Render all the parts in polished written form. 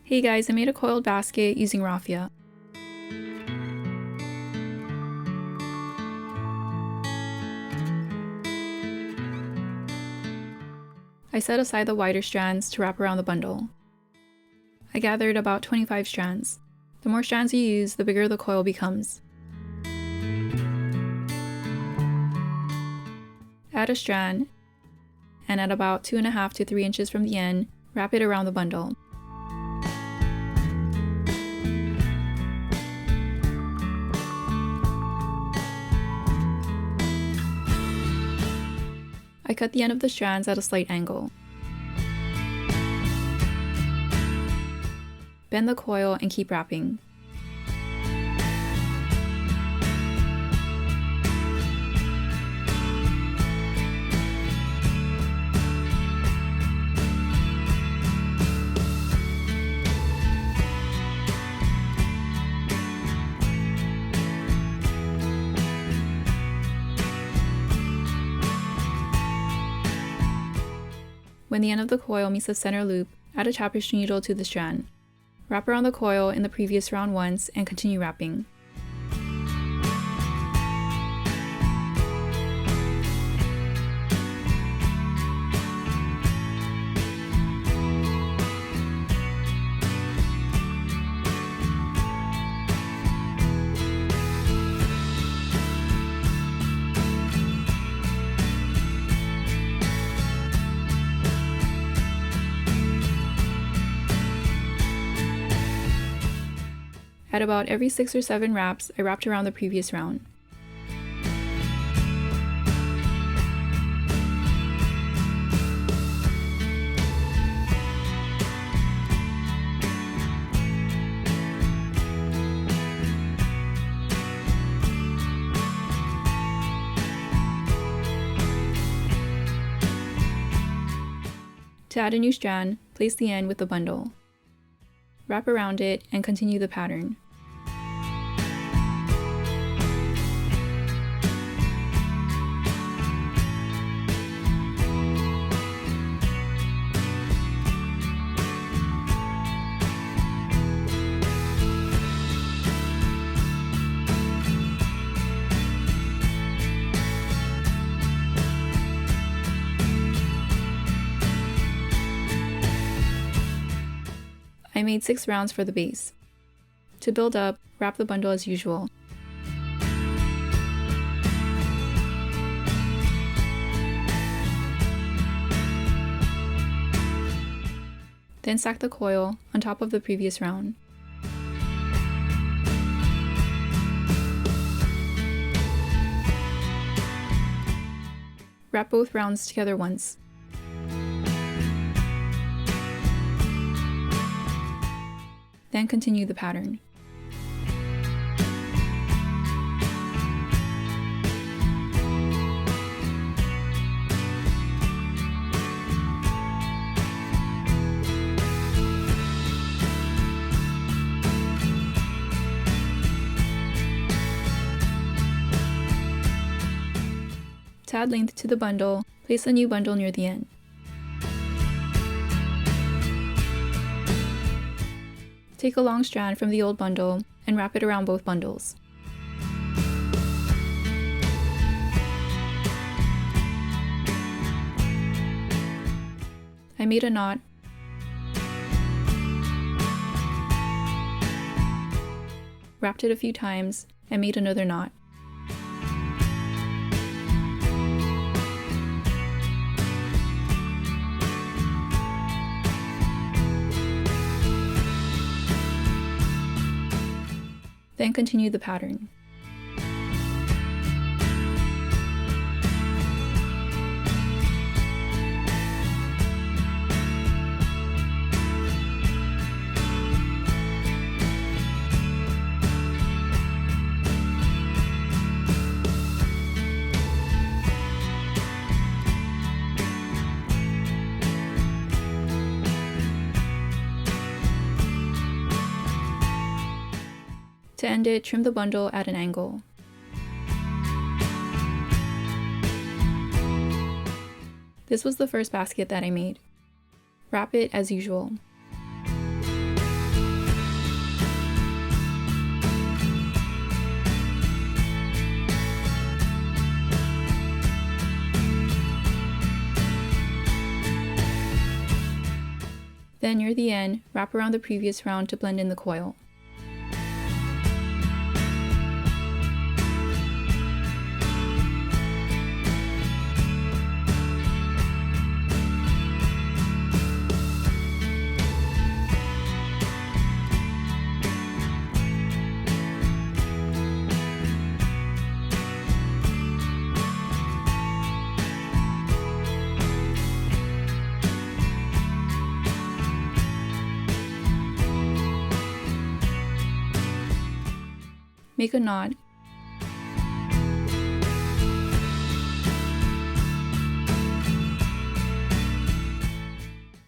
Hey guys, I made a coiled basket using raffia. I set aside the wider strands to wrap around the bundle. I gathered about 25 strands. The more strands you use, the bigger the coil becomes. Add a strand, and at about 2.5 to 3 inches from the end, wrap it around the bundle. I cut the end of the strands at a slight angle. Bend the coil and keep wrapping. When the end of the coil meets the center loop, add a tapestry needle to the strand. Wrap around the coil in the previous round once and continue wrapping. At about every 6 or 7 wraps, I wrapped around the previous round. To add a new strand, place the end with the bundle. Wrap around it and continue the pattern. I made 6 rounds for the base. To build up, wrap the bundle as usual. Then stack the coil on top of the previous round. Wrap both rounds together once. Then continue the pattern. To add length to the bundle, place a new bundle near the end. Take a long strand from the old bundle and wrap it around both bundles. I made a knot, wrapped it a few times, and made another knot. Then continue the pattern. To end it, trim the bundle at an angle. This was the first basket that I made. Wrap it as usual. Then near the end, wrap around the previous round to blend in the coil. Make a knot.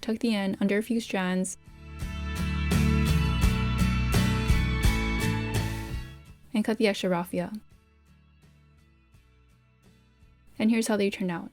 Tuck the end under a few strands and cut the extra raffia. And here's how they turned out.